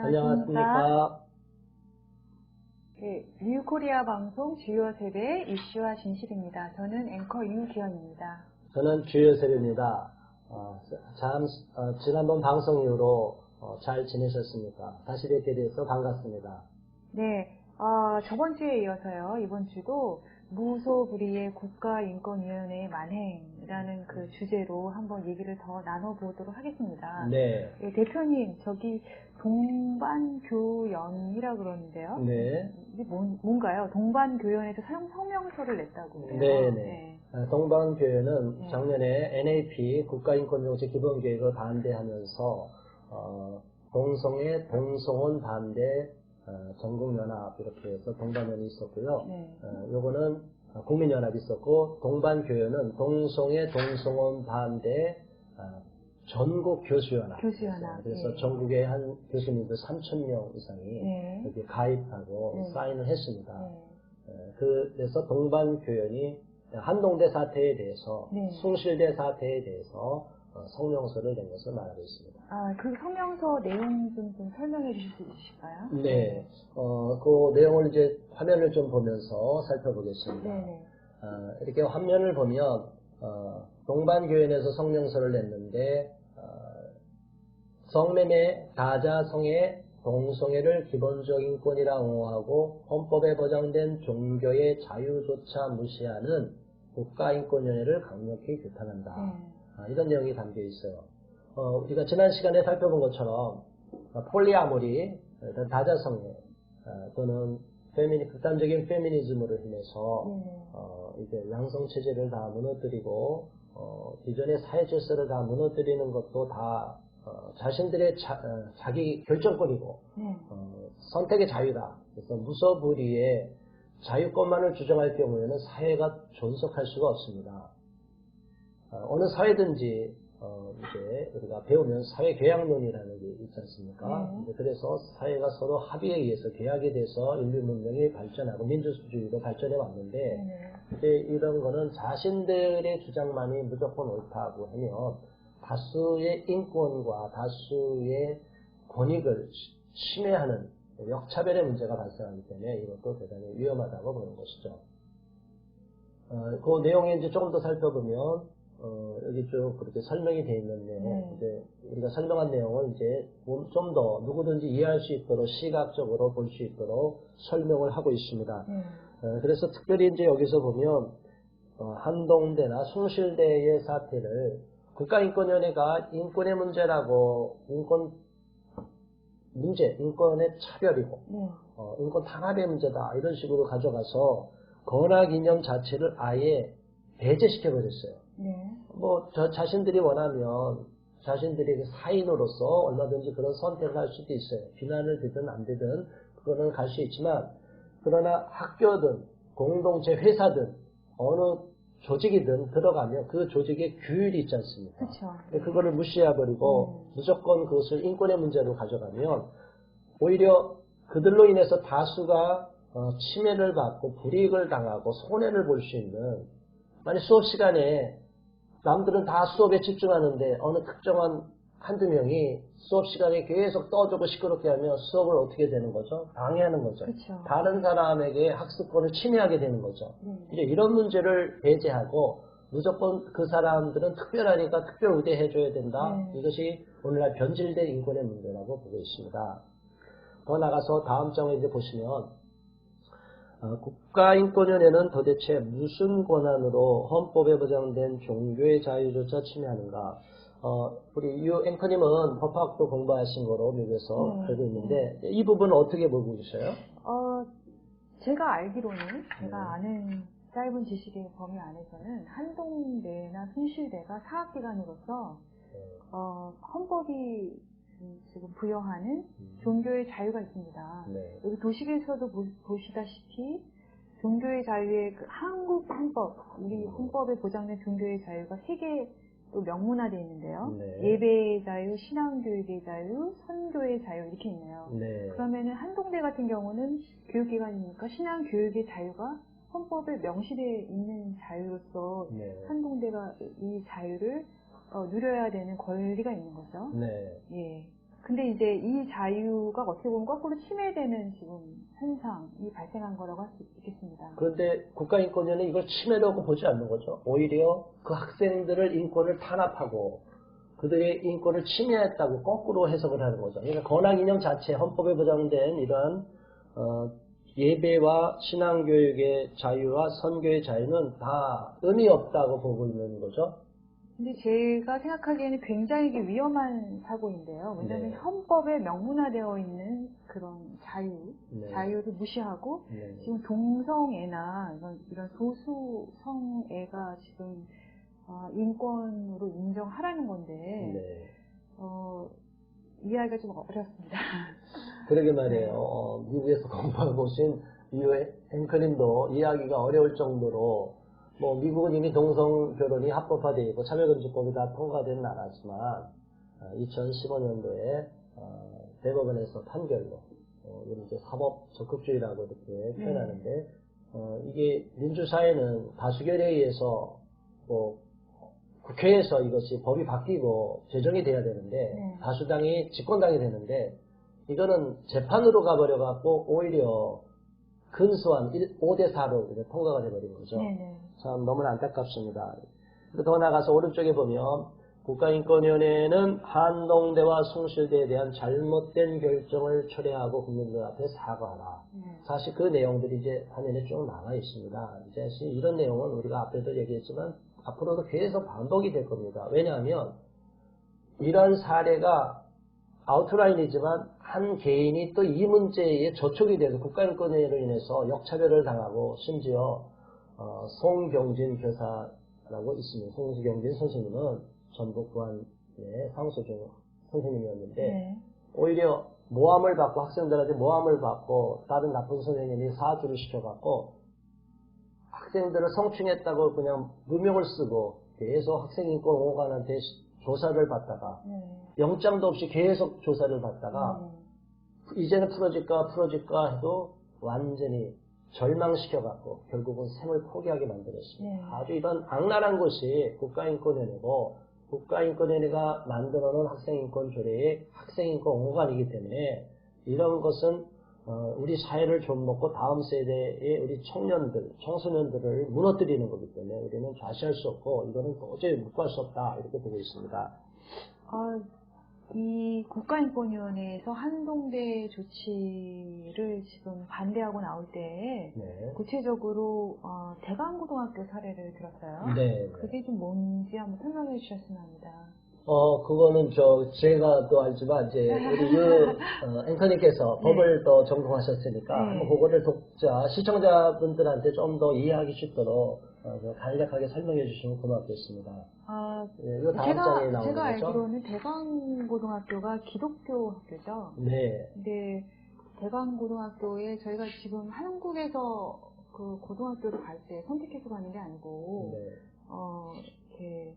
안녕하십니까. 네, 뉴코리아 방송 주요 세대 이슈와 진실입니다. 저는 앵커 유기현입니다. 저는 주요 세대입니다. 지난번 방송 이후로 잘 지내셨습니까? 다시 뵙게 돼서 반갑습니다. 네, 저번 주에 이어서요. 이번 주도 무소불위의 국가인권위원회의 만행이라는 그 주제로 한번 얘기를 더 나눠보도록 하겠습니다. 네. 네, 대표님, 저기 동반교연이라 그러는데요. 네. 이게 뭔가요? 동반교연에서 성명서를 냈다고 해요. 네네. 동반교연은 작년에 NAP 국가인권정책 기본계획을 반대하면서 동성애, 동성혼 반대 전국연합 이렇게 해서 동반연이 있었고요. 요거는 국민연합이 있었고, 동반교연은 동성애, 동성혼 반대 전국 교수연합. 그래서 전국의 한 교수님들 3,000명 이상이 여기 가입하고 사인을 했습니다. 그래서 동반교연이 한동대 사태에 대해서, 숭실대 사태에 대해서 성명서를 낸 것을 말하고 있습니다. 그 성명서 내용 좀 설명해 주실 수 있으실까요? 네. 그 내용을 이제 화면을 좀 보면서 살펴보겠습니다. 이렇게 화면을 보면, 동반교연에서 성명서를 냈는데, 성매매, 다자성애, 동성애를 기본적인 권이라 옹호하고 헌법에 보장된 종교의 자유조차 무시하는 국가인권위원회를 강력히 규탄한다. 이런 내용이 담겨 있어요. 우리가 지난 시간에 살펴본 것처럼 폴리아모리, 다자성애 또는 극단적인 페미니즘으로 인해서 이제 양성체제를 다 무너뜨리고 기존의 사회 질서를 다 무너뜨리는 것도 다 자신들의 자기 결정권이고 선택의 자유다. 그래서 무소불위의 자유권만을 주장할 경우에는 사회가 존속할 수가 없습니다. 어느 사회든지 이제 우리가 배우면 사회계약론이라는 게 있지 않습니까? 그래서 사회가 서로 합의에 의해서 계약이 돼서 인류 문명이 발전하고 민주주의도 발전해 왔는데, 이제 이런 거는 자신들의 주장만이 무조건 옳다고 하면 다수의 인권과 다수의 권익을 침해하는 역차별의 문제가 발생하기 때문에 이것도 대단히 위험하다고 보는 것이죠. 그 내용에 이제 조금 더 살펴보면 여기 쭉 그렇게 설명이 되어 있는 내용, 이제 우리가 설명한 내용을 이제 좀 더 누구든지 이해할 수 있도록 시각적으로 볼 수 있도록 설명을 하고 있습니다. 그래서 특별히 이제 여기서 보면 한동대나 숭실대의 사태를 국가인권위원회가 인권의 문제라고 인권의 차별이고 인권 탄압의 문제다 이런 식으로 가져가서 건학 이념 자체를 아예 배제시켜 버렸어요. 자신들이 원하면 자신들이 사인으로서 얼마든지 그런 선택을 할 수도 있어요. 비난을 되든 안 되든 그거는 갈 수 있지만, 그러나 학교든 공동체 회사든 어느 조직이든 들어가면 그 조직의 규율이 있지 않습니까? 그거를 무시해버리고 무조건 그것을 인권의 문제로 가져가면 오히려 그들로 인해서 다수가 침해를 받고 불이익을 당하고 손해를 볼 수 있는, 만약 수업 시간에 남들은 다 수업에 집중하는데 어느 특정한 한두 명이 수업 시간에 계속 떠들고 시끄럽게 하면 수업을 어떻게 되는 거죠? 방해하는 거죠. 다른 사람에게 학습권을 침해하게 되는 거죠. 이제 이런 문제를 배제하고 무조건 그 사람들은 특별하니까 특별 우대해줘야 된다. 이것이 오늘날 변질된 인권의 문제라고 보고 있습니다. 더 나가서 다음 장을 이제 보시면 국가인권위원회는 도대체 무슨 권한으로 헌법에 보장된 종교의 자유조차 침해하는가? 우리 유 앵커님은 법학도 공부하신 거로 미국에서 알고 있는데 이 부분은 어떻게 보고 계셔요? 제가 알기로는 제가 아는 짧은 지식의 범위 안에서는 한동대나 숭실대가 사학기관으로서 헌법이 지금 부여하는 종교의 자유가 있습니다. 여기 도식에서도 보시다시피 종교의 자유의 그 한국 헌법, 우리 헌법에 보장된 종교의 자유가 3개 또 명문화되어 있는데요. 예배의 자유, 신앙교육의 자유, 선교의 자유 이렇게 있네요. 그러면은 한동대 같은 경우는 교육기관이니까 신앙교육의 자유가 헌법에 명시되어 있는 자유로서 한동대가 이 자유를 누려야 되는 권리가 있는 거죠. 근데 이제 이 자유가 어떻게 보면 거꾸로 침해되는 지금 현상이 발생한 거라고 할 수 있겠습니다. 그런데 국가인권위원회는 이걸 침해라고 보지 않는 거죠. 오히려 그 학생들을 인권을 탄압하고 그들의 인권을 침해했다고 거꾸로 해석을 하는 거죠. 그러니까 권학 인형 자체, 헌법에 보장된 이러한 예배와 신앙교육의 자유와 선교의 자유는 다 의미 없다고 보고 있는 거죠. 근데 제가 생각하기에는 굉장히 위험한 사고인데요. 왜냐하면 네. 헌법에 명문화되어 있는 그런 네. 자유를 무시하고 네. 지금 동성애나 이런 소수성애가 지금 인권으로 인정하라는 건데 네. 이해하기가 좀 어렵습니다. 그러게 말이에요. 미국에서 공부하고 오신 이후에 앵커님도 이해하기가 어려울 정도로 미국은 이미 동성 결혼이 합법화되어 있고 참여금지법이 다 통과된 나라지만 2015년도에 대법원에서 판결로 이제 사법 적극주의라고 이렇게 표현하는데 이게 민주사회는 다수결에 의해서 국회에서 이것이 법이 바뀌고 제정이 돼야 되는데 다수당이 집권당이 되는데 이거는 재판으로 가버려갖고 오히려 근소한 5대4로 통과가 돼버린 거죠. 참 너무나 안타깝습니다. 더 나아가서 오른쪽에 보면 국가인권위원회는 한동대와 숭실대에 대한 잘못된 결정을 철회하고 국민들 앞에 사과하라. 사실 그 내용들이 이제 화면에 쭉 나와 있습니다. 이제 이런 내용은 우리가 앞에도 얘기했지만 앞으로도 계속 반복이 될 겁니다. 왜냐하면 이런 사례가 아웃라인이지만 한 개인이 또 이 문제에 저촉이 돼서 국가인권위로 인해서 역차별을 당하고 심지어 송경진 교사라고 있습니다. 송경진 선생님은 전북구안의 황소중 선생님이었는데 오히려 모함을 받고 학생들한테 모함을 받고 다른 나쁜 선생님이 사주를 시켜갖고 학생들을 성추행했다고 그냥 누명을 쓰고 계속 학생인권 보호관한테 조사를 받다가 영장도 없이 계속 조사를 받다가 이제는 풀어질까 해도 완전히 절망시켜갖고 결국은 생을 포기하게 만들었습니다. 아주 이런 악랄한 것이 국가인권위원회고 국가인권위원회가 만들어놓은 학생인권 조례의 학생인권 옹호관이기 때문에 이런 것은 우리 사회를 좀먹고 다음 세대의 우리 청년들, 청소년들을 무너뜨리는 거기 때문에 우리는 좌시할 수 없고 이거는 도저히 묵과할 수 없다 이렇게 보고 있습니다. 이 국가인권위원회에서 한동대 조치를 지금 반대하고 나올 때 구체적으로 대강고등학교 사례를 들었어요. 그게 좀 뭔지 한번 설명해 주셨으면 합니다. 그거는 제가 또 알지만 이제 우리 앵커님께서 법을 또 전공하셨으니까 한번 그거를 시청자분들한테 좀 더 이해하기 쉽도록 간략하게 설명해 주시면 고맙겠습니다. 이거 다음 장에 나오는 제가 거죠? 알기로는 대강고등학교가 기독교 학교죠. 근데 대강고등학교에 저희가 지금 한국에서 그 고등학교를 갈 때 선택해서 가는 게 아니고 이렇게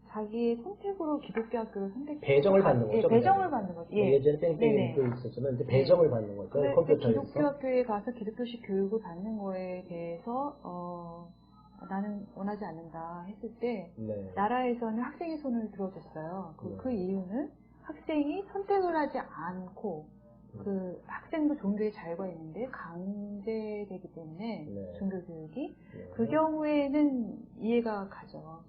자기의 선택으로 기독교 학교를 배정을 받는 거죠. 배정을 받는 거죠. 예전에 뺑뺑이도 있었지만 이제 배정을 받는 거죠. 컴퓨터에서. 기독교 학교에 가서 기독교식 교육을 받는 거에 대해서 나는 원하지 않는다 했을 때 나라에서는 학생의 손을 들어줬어요. 그 이유는 학생이 선택을 하지 않고 그 학생도 종교의 자유가 있는데 강제되기 때문에 종교 교육이 그 경우에는 이해가 가죠.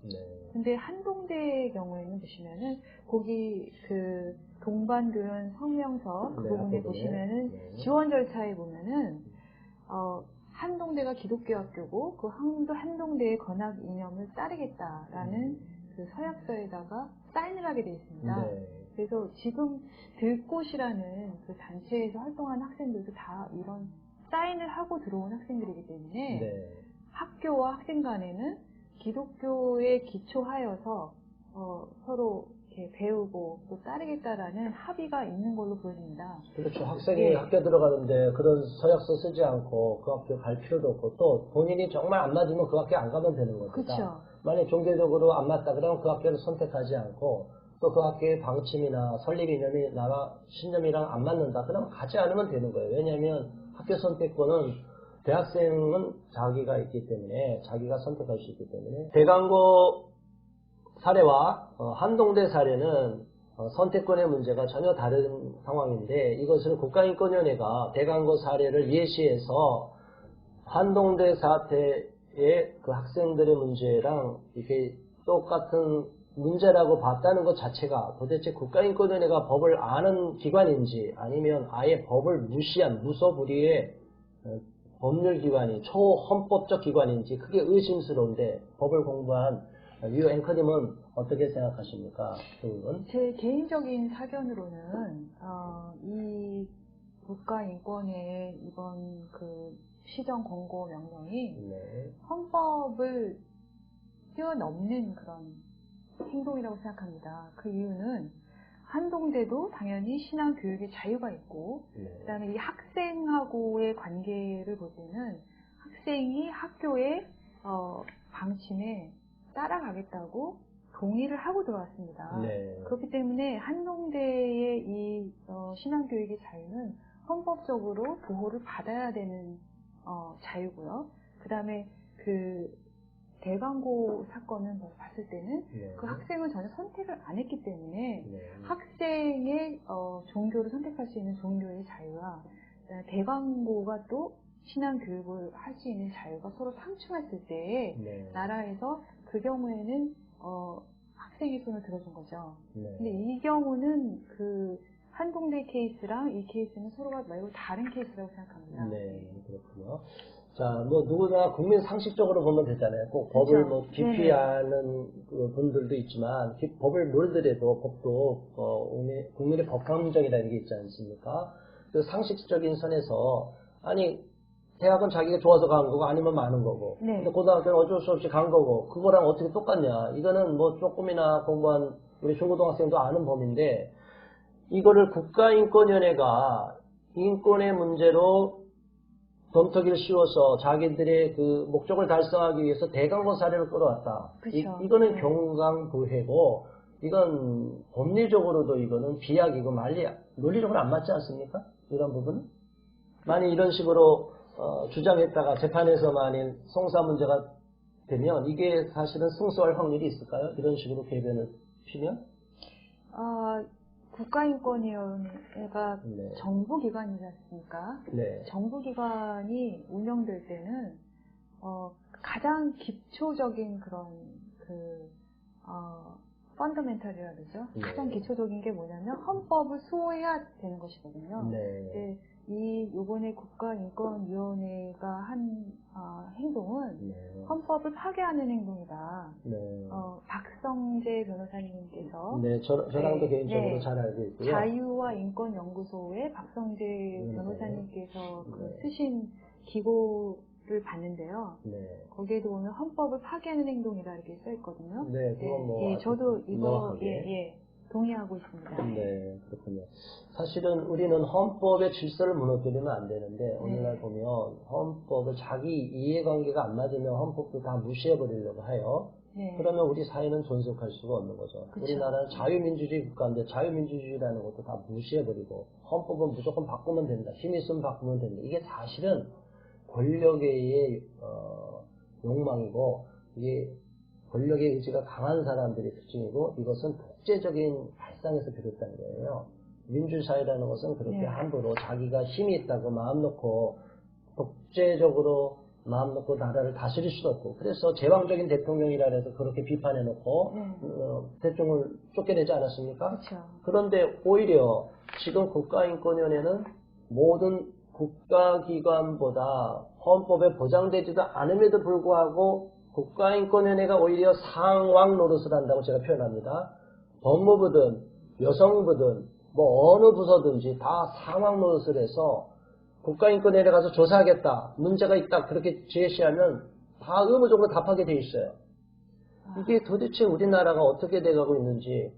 근데 한동대의 경우에는 보시면은 거기 그 동반교연 성명서 그 부분에 보시면은 지원 절차에 보면은 한동대가 기독교 학교고 그 한동대의 권학 이념을 따르겠다라는 그 서약서에다가 사인을 하게 되어 있습니다. 그래서 지금 들꽃이라는 그 단체에서 활동하는 학생들도 다 이런 사인을 하고 들어온 학생들이기 때문에 학교와 학생 간에는 기독교에 기초하여서 서로 이렇게 배우고 또 따르겠다라는 합의가 있는 걸로 보여집니다. 그렇죠. 학생이 학교 들어가는데 그런 서약서 쓰지 않고 그 학교 갈 필요도 없고 또 본인이 정말 안 맞으면 그 학교 안 가면 되는 겁니다. 만약 종교적으로 안 맞다 그러면 그 학교를 선택하지 않고 또 그 학교의 방침이나 설립 이념이 나라 신념이랑 안 맞는다 그러면 가지 않으면 되는 거예요. 왜냐하면 학교 선택권은 대학생은 자기가 있기 때문에 자기가 선택할 수 있기 때문에 대강고 사례와 한동대 사례는 선택권의 문제가 전혀 다른 상황인데 이것을 국가인권위원회가 대강고 사례를 예시해서 한동대 사태의 그 학생들의 문제랑 이렇게 똑같은 문제라고 봤다는 것 자체가 도대체 국가인권위원회가 법을 아는 기관인지 아니면 아예 법을 무시한 무소불위의 법률기관이 초헌법적 기관인지 크게 의심스러운데 법을 공부한 유 앵커님은 어떻게 생각하십니까? 제 개인적인 사견으로는 이 국가인권위의 이번 그 시정 권고 명령이 헌법을 뛰어넘는 그런 행동이라고 생각합니다. 그 이유는 한동대도 당연히 신앙 교육의 자유가 있고 그다음에 이 학생하고의 관계를 볼 때는 학생이 학교의 방침에 따라가겠다고 동의를 하고 들어왔습니다. 그렇기 때문에 한동대의 이 신앙교육의 자유는 헌법적으로 보호를 받아야 되는 자유고요. 그 다음에 그 대광고 사건을 봤을 때는 그 학생은 전혀 선택을 안 했기 때문에 학생의 종교를 선택할 수 있는 종교의 자유와 대광고가 또 신앙 교육을 할 수 있는 자유가 서로 상충했을 때 나라에서 그 경우에는 학생의 손을 들어준 거죠. 근데 이 경우는 그 한동대 케이스랑 이 케이스는 서로가 매우 다른 케이스라고 생각합니다. 그렇군요. 자, 뭐 누구나 국민 상식적으로 보면 되잖아요. 꼭 법을 뭐 깊이 아는 그 분들도 있지만 법을 모르더라도 법도 국민의 법감정이라는 게 있지 않습니까? 그 상식적인 선에서 아니 대학은 자기가 좋아서 간 거고 아니면 많은 거고 근데 고등학교는 어쩔 수 없이 간 거고 그거랑 어떻게 똑같냐? 이거는 뭐 조금이나 공부한 우리 중고등학생도 아는 범인데 이거를 국가인권위원회가 인권의 문제로 덤터기를 씌워서 자기들의 그 목적을 달성하기 위해서 대강고 사례를 끌어왔다. 이거는 경강부회고 이건 법리적으로도 이거는 비약이고 논리적으로 안 맞지 않습니까? 이런 부분은? 만약 이런 식으로 주장했다가 재판에서 만일 송사 문제가 되면 이게 사실은 승소할 확률이 있을까요? 이런 식으로 개변을 피면? 국가인권위원회가 정부기관이지 않습니까? 정부기관이 운영될 때는 가장 기초적인 그런 펀더멘털이라 그러죠. 가장 기초적인 게 뭐냐면 헌법을 수호해야 되는 것이거든요. 요번에 국가인권위원회가 한 행동은 헌법을 파괴하는 행동이다. 박성재 변호사님께서 저랑도 개인적으로 잘 알고 있고요. 자유와 인권연구소의 박성재 변호사님께서 쓰신 기고를 봤는데요. 거기에도 보면 헌법을 파괴하는 행동이다 이렇게 써 있거든요. 그건 뭐 저도 이거 동의하고 있습니다. 그렇군요. 사실은 우리는 헌법의 질서를 무너뜨리면 안 되는데 오늘날 보면 헌법을 자기 이해관계가 안 맞으면 헌법도 다 무시해버리려고 해요. 그러면 우리 사회는 존속할 수가 없는 거죠. 우리나라는 자유민주주의 국가인데 자유민주주의라는 것도 다 무시해버리고 헌법은 무조건 바꾸면 된다. 힘 있으면 바꾸면 된다. 이게 사실은 권력의 욕망이고 이게 권력의 의지가 강한 사람들의 특징이고 이것은 독재적인 발상에서 비롯된 거예요. 민주사회라는 것은 그렇게 함부로 자기가 힘이 있다고 마음 놓고 독재적으로 마음 놓고 나라를 다스릴 수도 없고 그래서 제왕적인 대통령이라 해서 그렇게 비판해놓고 대통령을 쫓겨내지 않았습니까? 그런데 오히려 지금 국가인권위원회는 모든 국가기관보다 헌법에 보장되지도 않음에도 불구하고 국가인권위원회가 오히려 상왕 노릇을 한다고 제가 표현합니다. 법무부든 여성부든 뭐 어느 부서든지 다 상왕 노릇을 해서 국가인권위원회 가서 조사하겠다. 문제가 있다. 그렇게 제시하면 다 의무적으로 답하게 돼 있어요. 이게 도대체 우리나라가 어떻게 돼가고 있는지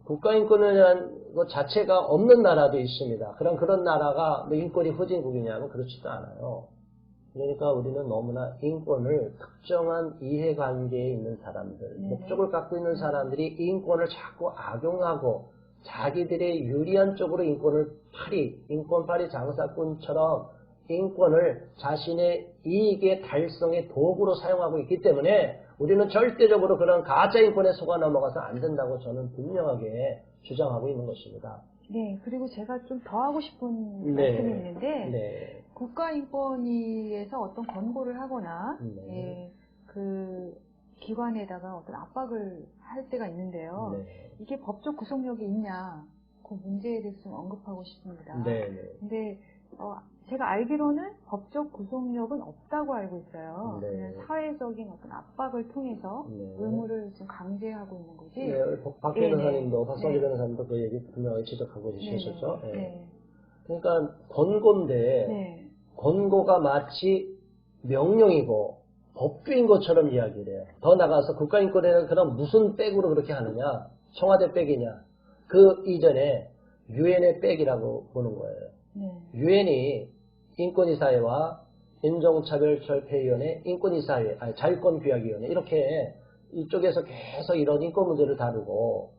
국가인권위원회라는 것 자체가 없는 나라도 있습니다. 그런 나라가 인권이 후진국이냐면 그렇지도 않아요. 그러니까 우리는 너무나 인권을 특정한 이해관계에 있는 사람들, 목적을 갖고 있는 사람들이 인권을 자꾸 악용하고 자기들의 유리한 쪽으로 인권팔이 장사꾼처럼 인권을 자신의 이익의 달성의 도구로 사용하고 있기 때문에 우리는 절대적으로 그런 가짜 인권에 속아 넘어가서 안 된다고 저는 분명하게 주장하고 있는 것입니다. 네, 그리고 제가 좀 더 하고 싶은 말씀이 있는데, 네. 국가인권위에서 어떤 권고를 하거나, 그 기관에다가 어떤 압박을 할 때가 있는데요. 이게 법적 구속력이 있냐, 그 문제에 대해서 좀 언급하고 싶습니다. 근데, 제가 알기로는 법적 구속력은 없다고 알고 있어요. 그냥 사회적인 어떤 압박을 통해서 의무를 좀 강제하고 있는 거지. 박 변호사님도, 박성주 변호사님도 그 얘기 분명히 지적하고 계셨죠. 그러니까 권고인데, 권고가 마치 명령이고 법규인 것처럼 이야기를 해요. 더 나가서 국가인권에는 그럼 무슨 백으로 그렇게 하느냐? 청와대 백이냐? 그 이전에 유엔의 백이라고 보는 거예요. 유엔이 인권이사회와 인종차별철폐위원회, 인권이사회, 자유권규약위원회 이렇게 이쪽에서 계속 이런 인권 문제를 다루고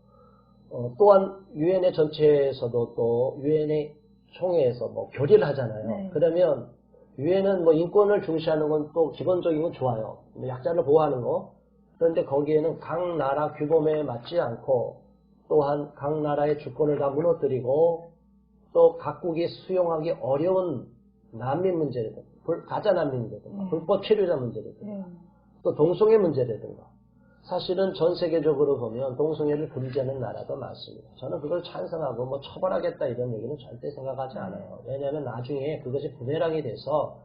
또한 유엔의 전체에서도 또 유엔의 총회에서 뭐 결의를 하잖아요. 그러면 유엔은 뭐 인권을 중시하는 건 또 기본적인 건 좋아요. 약자를 보호하는 거. 그런데 거기에는 각 나라 규범에 맞지 않고 또한 각 나라의 주권을 다 무너뜨리고 또 각국이 수용하기 어려운 난민 문제라든가, 가짜 난민이라든가, 불법 체류자 문제라든가, 또 동성애 문제라든가, 사실은 전 세계적으로 보면 동성애를 금지하는 나라도 많습니다. 저는 그걸 찬성하고 뭐 처벌하겠다 이런 얘기는 절대 생각하지 않아요. 왜냐하면 나중에 그것이 부메랑이 돼서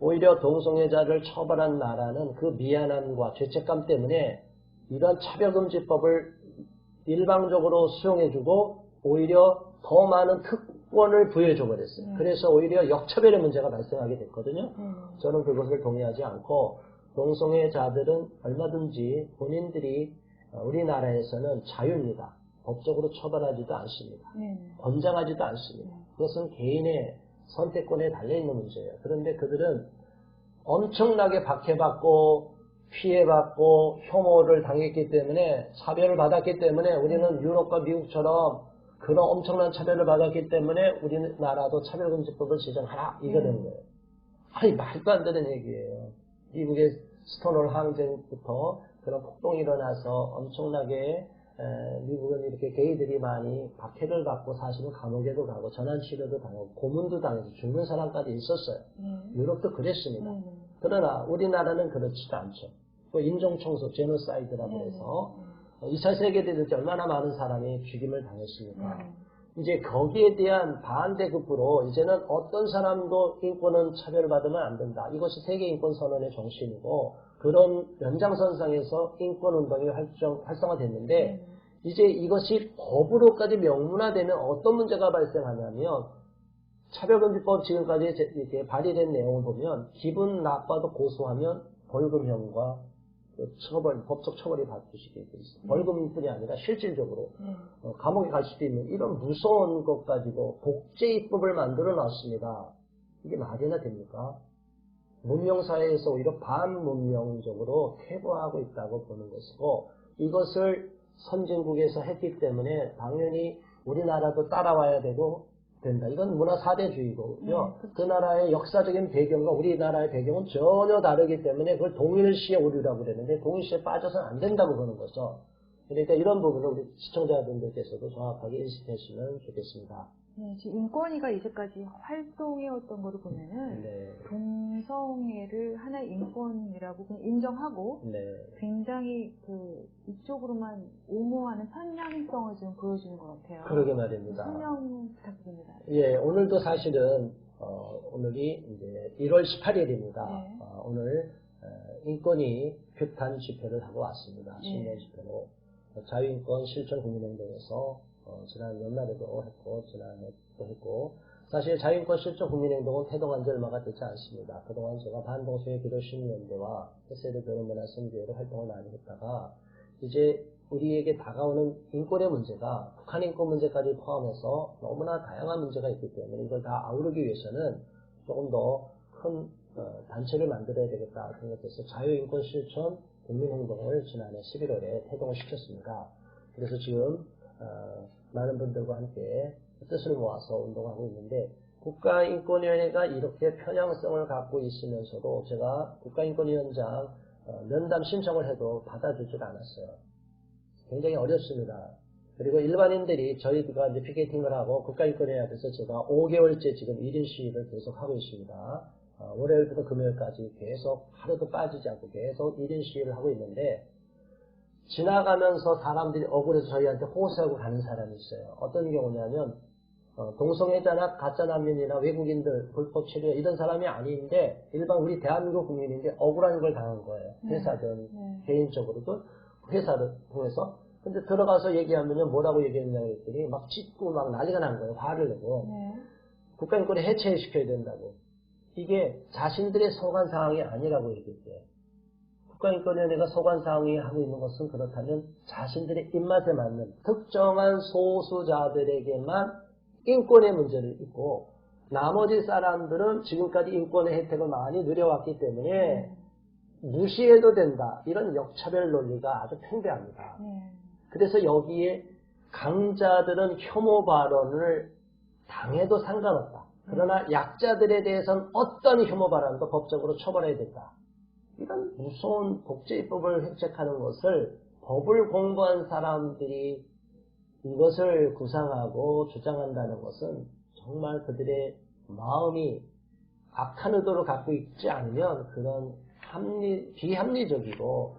오히려 동성애자를 처벌한 나라는 그 미안함과 죄책감 때문에 이런 차별금지법을 일방적으로 수용해주고 오히려 더 많은 특권을 부여해줘 버렸어요. 그래서 오히려 역차별의 문제가 발생하게 됐거든요. 저는 그것을 동의하지 않고 동성애자들은 얼마든지 본인들이 우리나라에서는 자유입니다. 법적으로 처벌하지도 않습니다. 권장하지도 않습니다. 그것은 개인의 선택권에 달려있는 문제예요. 그런데 그들은 엄청나게 박해받고 피해받고 혐오를 당했기 때문에 차별을 받았기 때문에 우리는 유럽과 미국처럼 그런 엄청난 차별을 받았기 때문에 우리나라도 차별금지법을 제정하라 이거 된 거예요. 아니 말도 안 되는 얘기예요. 미국의 스톤홀 항쟁부터 그런 폭동이 일어나서 엄청나게 미국은 이렇게 게이들이 많이 박해를 받고 사실은 감옥에도 가고 전환치료도 당하고 고문도 당해서 죽는 사람까지 있었어요. 유럽도 그랬습니다. 그러나 우리나라는 그렇지도 않죠. 또 인종청소, 제노사이드라고 해서 2차 세계대전 때 얼마나 많은 사람이 죽임을 당했습니까? 이제 거기에 대한 반대급부로 이제는 어떤 사람도 인권은 차별받으면 안 된다. 이것이 세계인권선언의 정신이고 그런 연장선상에서 인권운동이 활성화됐는데 이제 이것이 법으로까지 명문화되면 어떤 문제가 발생하냐면 차별금지법 지금까지 이렇게 발의된 내용을 보면 기분 나빠도 고소하면 벌금형과 처벌, 법적 처벌이 받으시게 돼 있어요. 벌금뿐이 아니라 실질적으로 감옥에 갈 수도 있는 이런 무서운 것 가지고 복제입법을 만들어 놨습니다. 이게 말이나 됩니까? 문명사회에서 오히려 반문명적으로 퇴보하고 있다고 보는 것이고 이것을 선진국에서 했기 때문에 당연히 우리나라도 따라와야 된다. 이건 문화 사대주의고요. 그 나라의 역사적인 배경과 우리나라의 배경은 전혀 다르기 때문에 그걸 동일시의 오류라고 그러는데 동일시에 빠져서는 안 된다고 보는 거죠. 그러니까 이런 부분을 우리 시청자분들께서도 정확하게 인식하시면 좋겠습니다. 네, 지금 인권위가 이제까지 활동해왔던 거를 보면은 동성애를 하나의 인권이라고 그냥 인정하고 굉장히 그 이쪽으로만 옹호하는 편향성을 지금 보여주는 것 같아요. 그러게 말입니다. 설명 부탁드립니다. 예, 오늘도 사실은 오늘이 이제 1월 18일입니다. 오늘 인권위 규탄 집회를 하고 왔습니다. 신년 집회로 자유인권 실천 국민행동에서 지난 연말에도 했고 지난해도 했고 사실 자유인권 실천 국민행동은 태동한 지 얼마가 되지 않습니다. 그동안 제가 반동성애 기도시민연대와 햇세드 결혼문화선교회로 활동을 많이 했다가 이제 우리에게 다가오는 인권의 문제가 북한 인권 문제까지 포함해서 너무나 다양한 문제가 있기 때문에 이걸 다 아우르기 위해서는 조금 더 큰 단체를 만들어야 되겠다 생각해서 자유인권 실천 국민행동을 지난해 11월에 태동을 시켰습니다. 그래서 지금 많은 분들과 함께 뜻을 모아서 운동하고 있는데 국가인권위원회가 이렇게 편향성을 갖고 있으면서도 제가 국가인권위원장 면담 신청을 해도 받아주질 않았어요. 굉장히 어렵습니다. 그리고 일반인들이 저희가 이제 피켓팅을 하고 국가인권위원회에서 제가 5개월째 지금 1인 시위를 계속 하고 있습니다. 월요일부터 금요일까지 계속 하루도 빠지지 않고 계속 1인 시위를 하고 있는데 지나가면서 사람들이 억울해서 저희한테 호소하고 가는 사람이 있어요. 어떤 경우냐면 동성애자나 가짜난민이나 외국인들, 불법 체류 이런 사람이 아닌데 일반 우리 대한민국 국민인데 억울한 걸 당한 거예요. 회사든 개인적으로든 회사를 통해서. 근데 들어가서 얘기하면요 뭐라고 얘기했냐고 했더니 막 찢고 막 난리가 난 거예요. 화를 내고. 국가인권을 해체시켜야 된다고. 이게 자신들의 소관 상황이 아니라고 얘기했어요. 국가인권위원회가 소관 상황이 하고 있는 것은 그렇다면 자신들의 입맛에 맞는 특정한 소수자들에게만 인권의 문제를 있고 나머지 사람들은 지금까지 인권의 혜택을 많이 누려왔기 때문에 무시해도 된다. 이런 역차별 논리가 아주 팽배합니다. 그래서 여기에 강자들은 혐오 발언을 당해도 상관없다. 그러나 약자들에 대해서는 어떤 혐오 발언도 법적으로 처벌해야 된다. 이런 무서운 복제입법을 획책하는 것을 법을 공부한 사람들이 이것을 구상하고 주장한다는 것은 정말 그들의 마음이 악한 의도를 갖고 있지 않으면 그런 비합리적이고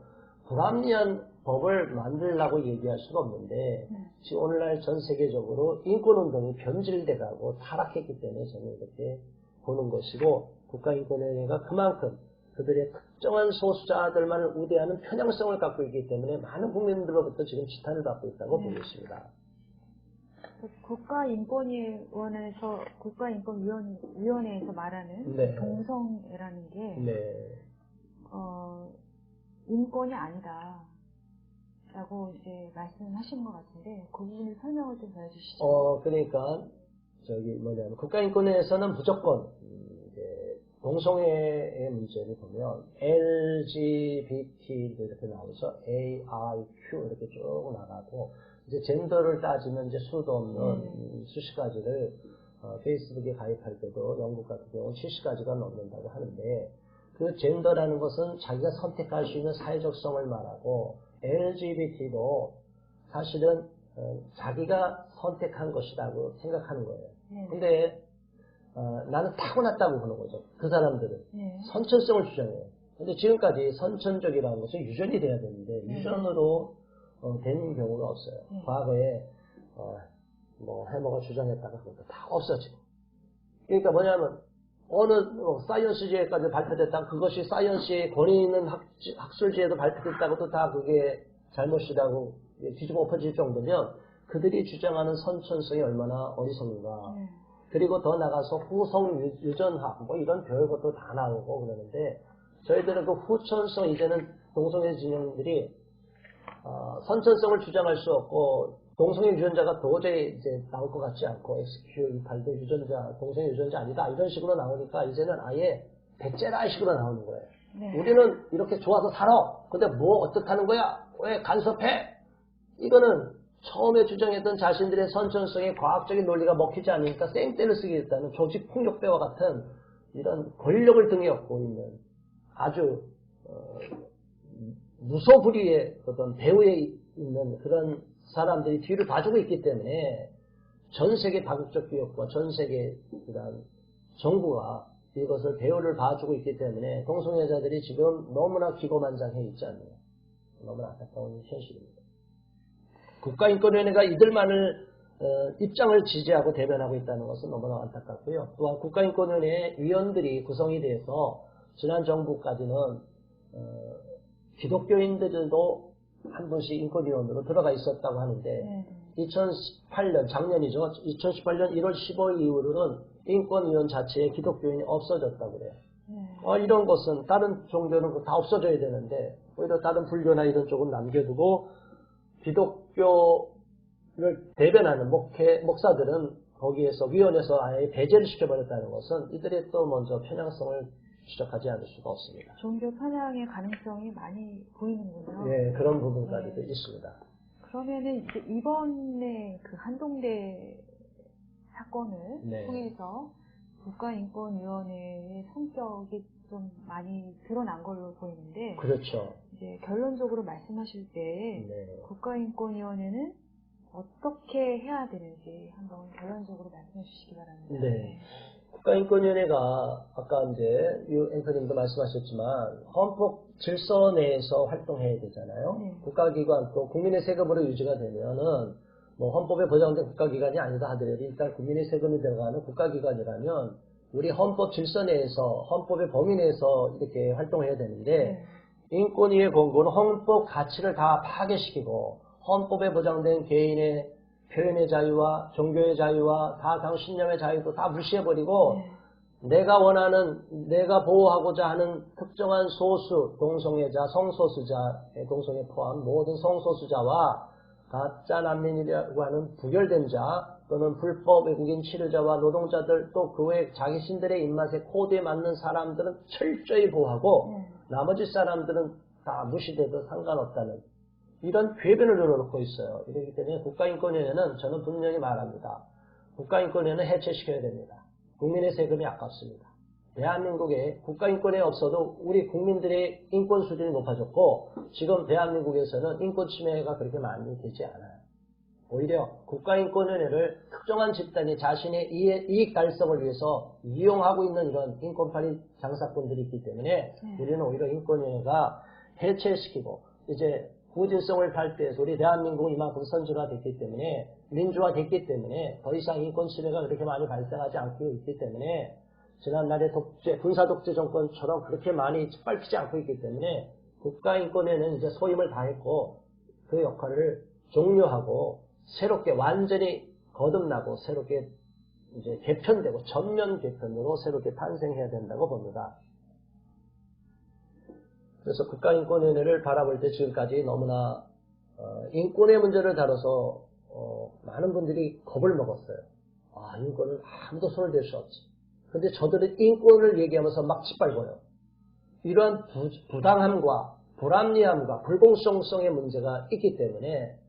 불합리한 법을 만들라고 얘기할 수가 없는데 지금 오늘날 전 세계적으로 인권운동이 변질돼가고 타락했기 때문에 저는 이렇게 보는 것이고 국가인권위원회가 그만큼 그들의 특정한 소수자들만을 우대하는 편향성을 갖고 있기 때문에 많은 국민들로부터 지금 지탄을 받고 있다고 보고 있습니다. 국가인권위원회에서 말하는 동성애라는 게 인권이 아니다라고 이제 말씀하시는 것 같은데 그 부분을 설명을 좀 해주시죠. 그러니까 국가인권위에서는 무조건 동성애의 문제를 보면 LGBT 이렇게 나오죠. AIQ 이렇게 쭉 나가고 이제 젠더를 따지면 이제 수도 없는 수십 가지를 페이스북에 가입할 때도 영국 같은 경우는 70가지가 넘는다고 하는데 그 젠더라는 것은 자기가 선택할 수 있는 사회적성을 말하고 LGBT도 사실은 자기가 선택한 것이라고 생각하는 거예요. 근데 나는 타고났다고 보는 거죠. 그 사람들은 선천성을 주장해요. 근데 지금까지 선천적이라는 것은 유전이 돼야 되는데 유전으로 된 경우가 없어요. 과거에 해머가 주장했다가 그것도 다 없어지고. 그러니까 뭐냐면 어느 사이언스지에까지 발표됐다 그것이 사이언스의 권위 있는 학술지에도 발표됐다고도 다 그게 잘못이라고 뒤집어 엎어질 정도면 그들이 주장하는 선천성이 얼마나 어리석은가. 그리고 더 나가서 후성 유전학 이런 별것도 다 나오고 그러는데 저희들은 그 후천성 이제는 동성애 진영들이 선천성을 주장할 수 없고 동성애 유전자가 도저히 이제 나올 것 같지 않고 XQ28도 유전자 동성애 유전자 아니다 이런 식으로 나오니까 이제는 아예 배째라 식으로 나오는 거예요. 우리는 이렇게 좋아서 살아. 근데 뭐 어떻다는 거야? 왜 간섭해? 이거는 처음에 주장했던 자신들의 선천성의 과학적인 논리가 먹히지 않으니까 쌩떼를 쓰겠다는 조직 폭력배와 같은 이런 권력을 등에 업고 있는 아주 무소불위의 어떤 배후에 있는 그런 사람들이 뒤를 봐주고 있기 때문에 전 세계 다국적 기업과 전 세계 그런 정부가 이것을 배후를 봐주고 있기 때문에 동성애자들이 지금 너무나 기고만장해 있지 않나요? 너무나 안타까운 현실입니다. 국가인권위원회가 이들만을 입장을 지지하고 대변하고 있다는 것은 너무나 안타깝고요. 또한 국가인권위원회 위원들이 구성이 돼서 지난 정부까지는 기독교인들도 한 분씩 인권위원으로 들어가 있었다고 하는데 2018년 작년이죠. 2018년 1월 15일 이후로는 인권위원 자체에 기독교인이 없어졌다고 그래요. 이런 것은 다른 종교는 다 없어져야 되는데 오히려 다른 불교나 이런 쪽은 남겨두고 기독교를 대변하는 목사들은 거기에서 위원회에서 아예 배제를 시켜버렸다는 것은 이들이 또 먼저 편향성을 지적하지 않을 수가 없습니다. 종교 편향의 가능성이 많이 보이는군요. 네, 그런 부분까지도 있습니다. 그러면은 이제 이번에 그 한동대 사건을 통해서 국가인권위원회의 성격이 좀 많이 드러난 걸로 보이는데, 그렇죠. 이제 결론적으로 말씀하실 때 국가인권위원회는 어떻게 해야 되는지 한번 결론적으로 말씀해 주시기 바랍니다. 네. 국가인권위원회가 아까 이제 유 앵커님도 말씀하셨지만 헌법 질서 내에서 활동해야 되잖아요. 네. 국가기관 또 국민의 세금으로 유지가 되면은 뭐 헌법에 보장된 국가기관이 아니다 하더라도 일단 국민의 세금이 들어가는 국가기관이라면 우리 헌법 질서 내에서 헌법의 범위 내에서 이렇게 활동해야 되는데 인권위의 권고는 헌법 가치를 다 파괴시키고 헌법에 보장된 개인의 표현의 자유와 종교의 자유와 사상 신념의 자유도 다 무시해버리고 내가 원하는 내가 보호하고자 하는 특정한 소수 동성애자 성소수자의 동성애 포함 모든 성소수자와 가짜 난민이라고 하는 부결된 자 또는 불법 외국인 치료자와 노동자들 또 그 외 자신들의 입맛에 코드에 맞는 사람들은 철저히 보호하고 나머지 사람들은 다 무시돼도 상관없다는 이런 궤변을 열어놓고 있어요. 이렇기 때문에 국가인권위원회는 저는 분명히 말합니다. 국가인권위원회는 해체시켜야 됩니다. 국민의 세금이 아깝습니다. 대한민국에 국가인권위 없어도 우리 국민들의 인권 수준이 높아졌고 지금 대한민국에서는 인권 침해가 그렇게 많이 되지 않아요. 오히려 국가인권위원회를 특정한 집단이 자신의 이익 달성을 위해서 이용하고 있는 이런 인권파리 장사꾼들이 있기 때문에 우리는 오히려 인권위원회가 해체시키고 이제 구진성을 탈피해서 우리 대한민국은 이만큼 선진화됐기 때문에 민주화됐기 때문에 더 이상 인권 침해가 그렇게 많이 발생하지 않고 있기 때문에 지난날의 군사독재 정권처럼 그렇게 많이 짓밟히지 않고 있기 때문에 국가인권위원회는 이제 소임을 다했고 그 역할을 종료하고 새롭게 완전히 거듭나고 새롭게 이제 개편되고 전면 개편으로 새롭게 탄생해야 된다고 봅니다. 그래서 국가인권위원회를 바라볼 때 지금까지 너무나 인권의 문제를 다뤄서 많은 분들이 겁을 먹었어요. 아, 인권은 아무도 손을 댈 수 없지. 근데 저들은 인권을 얘기하면서 막 짓밟아요. 이러한 부당함과 불합리함과 불공정성의 문제가 있기 때문에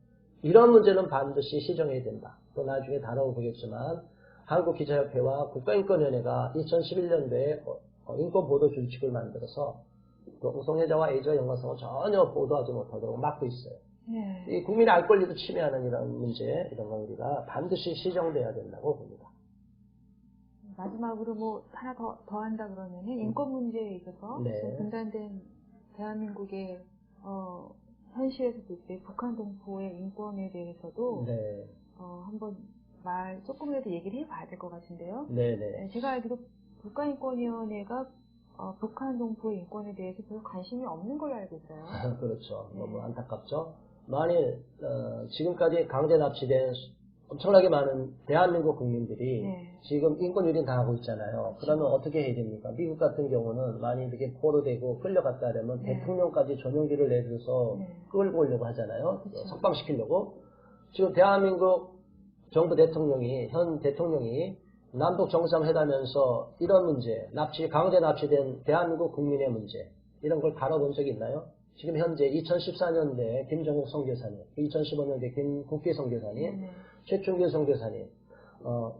이런 문제는 반드시 시정해야 된다. 또 나중에 다뤄보겠지만 한국기자협회와 국가인권위원회가 2011년도에 인권보도준칙을 만들어서 동성애자와 에이즈와 연관성을 전혀 보도하지 못하도록 막고 있어요. 이 국민의 알 권리도 침해하는 이런 문제, 이런 거 우리가 반드시 시정돼야 된다고 봅니다. 마지막으로 뭐 하나 더 한다 그러면은 인권 문제에 있어서 분단된 대한민국의 현실에서 볼 때 북한 동포의 인권에 대해서도 한번 조금이라도 얘기를 해봐야 될 것 같은데요. 제가 알기로 국가인권위원회가 북한 동포의 인권에 대해서 별로 관심이 없는 걸로 알고 있어요. 그렇죠. 너무 안타깝죠. 만일 지금까지 강제 납치된 엄청나게 많은 대한민국 국민들이 지금 인권 유린 당하고 있잖아요. 그러면 어떻게 해야 됩니까? 미국 같은 경우는 많이 이렇게 포로되고 끌려갔다 하면 대통령까지 전용기를 내줘서 끌고 오려고 하잖아요. 석방시키려고. 지금 대한민국 정부 대통령이 현 대통령이 남북 정상회담에서 이런 문제, 강제 납치된 대한민국 국민의 문제 이런 걸 다뤄본 적이 있나요? 지금 현재 2014년대 김정욱 선교사님, 2015년대 김국기 선교사님, 최충길 선교사님,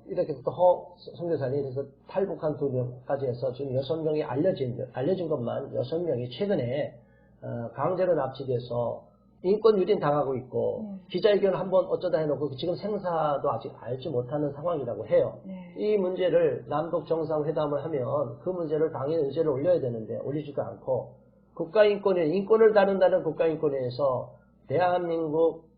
이렇게부터 허 선교사님, 그래서 탈북한 2명까지 해서 지금 6명이 알려진 것만 6명이 최근에 강제로 납치돼서 인권 유린 당하고 있고 기자회견을 한번 어쩌다 해놓고 지금 생사도 아직 알지 못하는 상황이라고 해요. 이 문제를 남북 정상회담을 하면 그 문제를 당연히 의제를 올려야 되는데 올리지도 않고 인권을 다룬다는 국가인권위에서 대한민국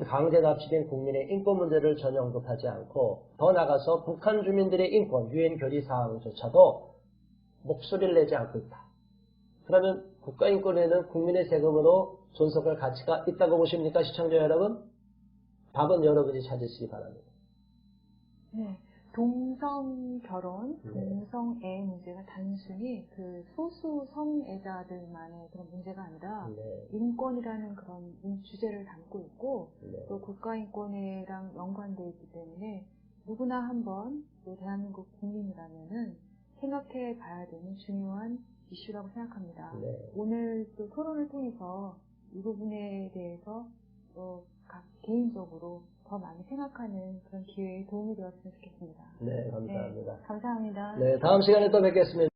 강제 납치된 국민의 인권 문제를 전혀 언급하지 않고 더 나아가서 북한 주민들의 인권, 유엔 결의 사항조차도 목소리를 내지 않고 있다. 그러면 국가인권위는 국민의 세금으로 존속할 가치가 있다고 보십니까, 시청자 여러분? 답은 여러분이 찾으시기 바랍니다. 동성 결혼, 동성애 문제가 단순히 그 소수 성애자들만의 그런 문제가 아니라 인권이라는 그런 주제를 담고 있고 또 국가인권회랑 연관되어 있기 때문에 누구나 한번 또 대한민국 국민이라면은 생각해 봐야 되는 중요한 이슈라고 생각합니다. 오늘 또 토론을 통해서 이 부분에 대해서 각 개인적으로 더 많이 생각하는 그런 기회에 도움이 되었으면 좋겠습니다. 네, 감사합니다. 감사합니다. 네, 다음 시간에 또 뵙겠습니다.